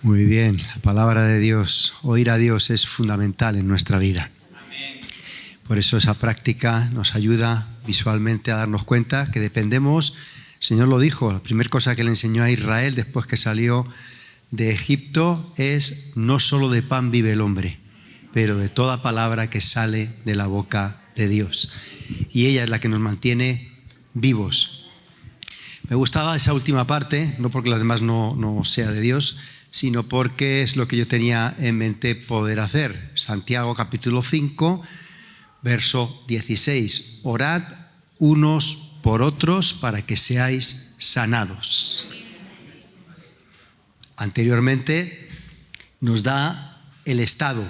Muy bien, la palabra de Dios, oír a Dios es fundamental en nuestra vida. Por eso esa práctica nos ayuda visualmente a darnos cuenta que dependemos, el Señor lo dijo, la primera cosa que le enseñó a Israel después que salió de Egipto es: no solo de pan vive el hombre, pero de toda palabra que sale de la boca de Dios. Y ella es la que nos mantiene vivos. Me gustaba esa última parte, no porque las demás no sea de Dios, sino porque es lo que yo tenía en mente poder hacer. Santiago capítulo 5, verso 16. Orad unos por otros para que seáis sanados. Anteriormente nos da el estado,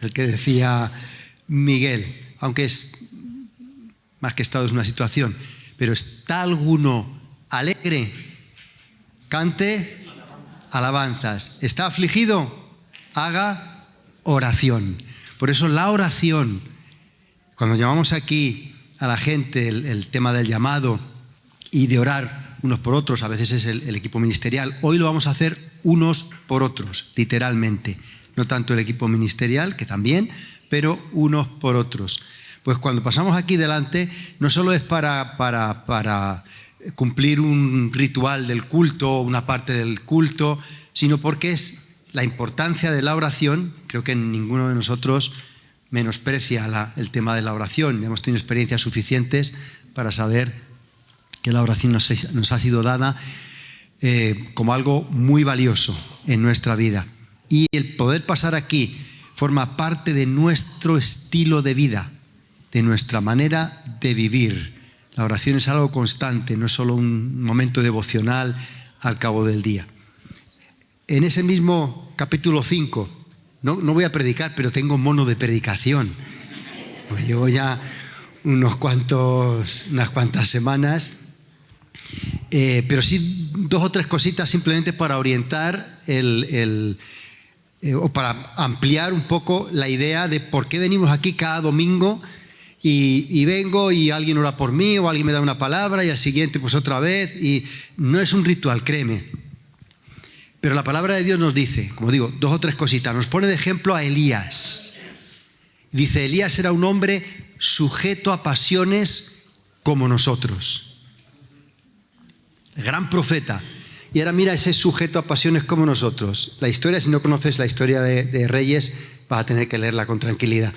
el que decía Miguel, aunque es más que estado, es una situación. Pero ¿está alguno alegre? Cante alabanzas. ¿Está afligido? Haga oración. Por eso la oración, cuando llamamos aquí a la gente el tema del llamado y de orar unos por otros, a veces es el equipo ministerial, hoy lo vamos a hacer unos por otros, literalmente. No tanto el equipo ministerial, que también, pero unos por otros. Pues cuando pasamos aquí delante, no solo es para cumplir un ritual del culto, una parte del culto, sino porque es la importancia de la oración. Creo que ninguno de nosotros menosprecia el tema de la oración. Ya hemos tenido experiencias suficientes para saber que la oración nos ha sido dada como algo muy valioso en nuestra vida. Y el poder pasar aquí forma parte de nuestro estilo de vida, de nuestra manera de vivir. La oración es algo constante, no es solo un momento devocional al cabo del día. En ese mismo capítulo 5, no voy a predicar, pero tengo mono de predicación. Pues llevo ya unas cuantas semanas, pero sí 2 o 3 cositas simplemente para orientar o para ampliar un poco la idea de por qué venimos aquí cada domingo. Y vengo y alguien ora por mí o alguien me da una palabra y al siguiente pues otra vez, y no es un ritual, créeme. Pero la palabra de Dios nos dice, como digo, 2 o 3 cositas. Nos pone de ejemplo a Elías. Dice: Elías era un hombre sujeto a pasiones como nosotros. Gran profeta. Y ahora mira ese sujeto a pasiones como nosotros. La historia, si no conoces la historia de Reyes, vas a tener que leerla con tranquilidad.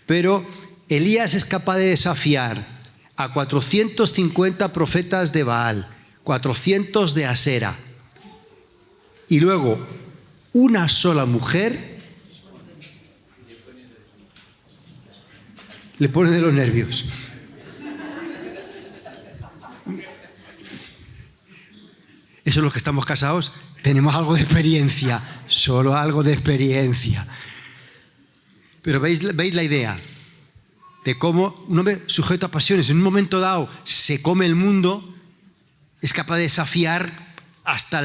Pero Elías es capaz de desafiar a 450 profetas de Baal, 400 de Asera, y luego una sola mujer le pone de los nervios. Eso es los que estamos casados, tenemos algo de experiencia, solo algo de experiencia. Pero veis la idea de cómo un hombre sujeto a pasiones en un momento dado se come el mundo, es capaz de desafiar hasta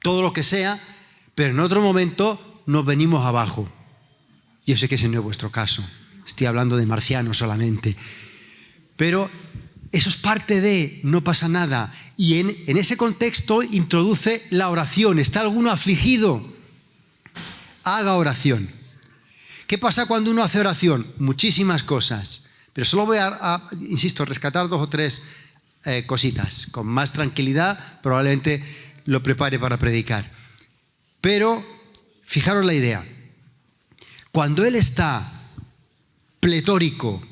todo lo que sea, pero en otro momento nos venimos abajo. Yo sé que ese no es vuestro caso, estoy hablando de marcianos solamente, pero eso es parte de, no pasa nada. Y en ese contexto introduce la oración. ¿Está alguno afligido? Haga oración. ¿Qué pasa cuando uno hace oración? Muchísimas cosas, pero solo voy insisto, rescatar 2 o 3 cositas. Con más tranquilidad probablemente lo prepare para predicar. Pero fijaros la idea. Cuando él está pletórico,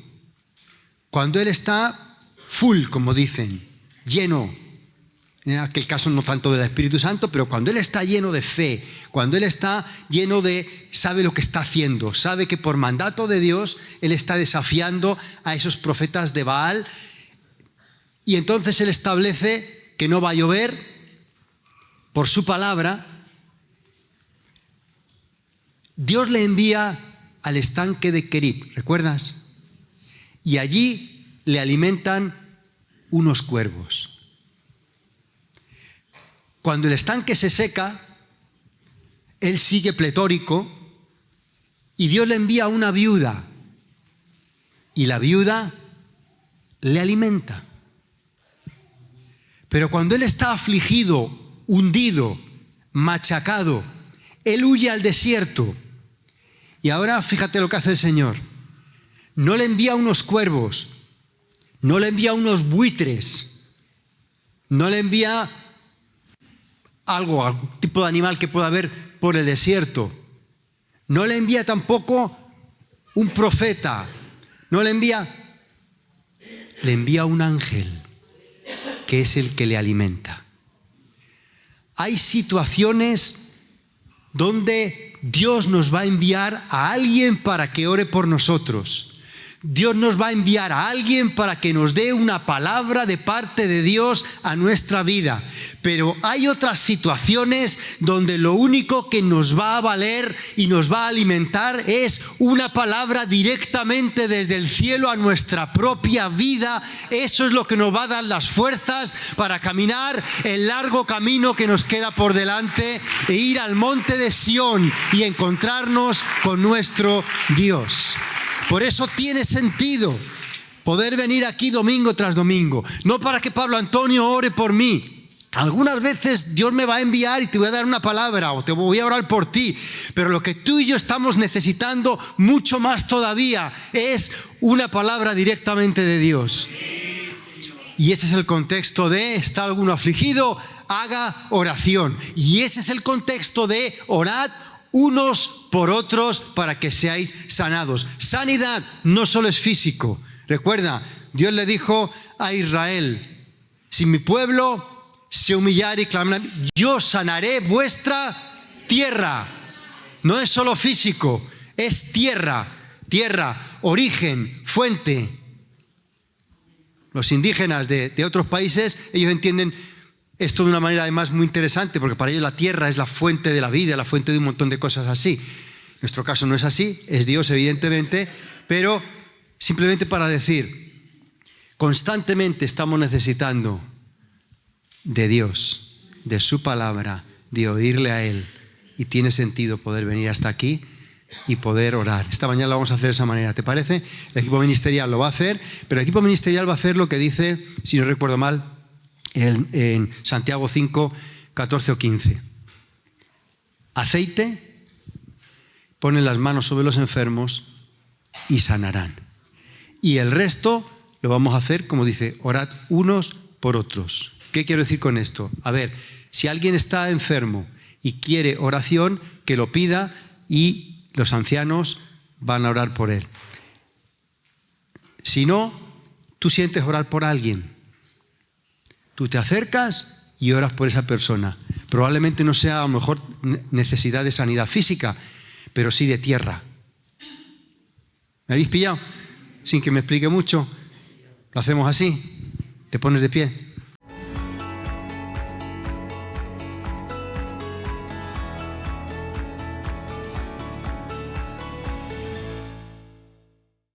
cuando él está full, como dicen, lleno, en aquel caso no tanto del Espíritu Santo, pero cuando él está lleno de fe, cuando él está lleno sabe lo que está haciendo, sabe que por mandato de Dios él está desafiando a esos profetas de Baal, y entonces él establece que no va a llover por su palabra. Dios le envía al estanque de Kerib, ¿recuerdas? Y allí le alimentan unos cuervos. Cuando el estanque se seca, él sigue pletórico y Dios le envía una viuda y la viuda le alimenta. Pero cuando él está afligido, hundido, machacado, Él huye al desierto. Y ahora fíjate lo que hace el Señor. No le envía unos cuervos, no le envía unos buitres, no le envía algún tipo de animal que pueda haber por el desierto. No le envía tampoco un profeta, no le envía un ángel, que es el que le alimenta. Hay situaciones donde Dios nos va a enviar a alguien para que ore por nosotros. Dios nos va a enviar a alguien para que nos dé una palabra de parte de Dios a nuestra vida. Pero hay otras situaciones donde lo único que nos va a valer y nos va a alimentar es una palabra directamente desde el cielo a nuestra propia vida. Eso es lo que nos va a dar las fuerzas para caminar el largo camino que nos queda por delante e ir al monte de Sión y encontrarnos con nuestro Dios. Por eso tiene sentido poder venir aquí domingo tras domingo. No para que Pablo Antonio ore por mí. Algunas veces Dios me va a enviar y te voy a dar una palabra o te voy a orar por ti. Pero lo que tú y yo estamos necesitando mucho más todavía es una palabra directamente de Dios. Y ese es el contexto de ¿está alguno afligido? Haga oración. Y ese es el contexto de orad unos por otros para que seáis sanados. Sanidad no solo es físico. Recuerda, Dios le dijo a Israel: si mi pueblo se humillare y clamara, yo sanaré vuestra tierra. No es solo físico, es tierra, origen, fuente. Los indígenas de otros países, ellos entienden esto de una manera además muy interesante, porque para ellos la tierra es la fuente de la vida, la fuente de un montón de cosas así. En nuestro caso no es así, es Dios evidentemente, pero simplemente para decir, constantemente estamos necesitando de Dios, de su palabra, de oírle a Él, y tiene sentido poder venir hasta aquí y poder orar. Esta mañana lo vamos a hacer de esa manera, ¿te parece? El equipo ministerial lo va a hacer, pero el equipo ministerial va a hacer lo que dice, si no recuerdo mal, en Santiago 5, 14 o 15. Aceite, ponen las manos sobre los enfermos y sanarán. Y el resto lo vamos a hacer, como dice, orad unos por otros. ¿Qué quiero decir con esto? A ver, si alguien está enfermo y quiere oración, que lo pida y los ancianos van a orar por él. Si no, tú sientes orar por alguien. Tú te acercas y oras por esa persona. Probablemente no sea a lo mejor necesidad de sanidad física, pero sí de tierra. ¿Me habéis pillado? Sin que me explique mucho. Lo hacemos así. Te pones de pie.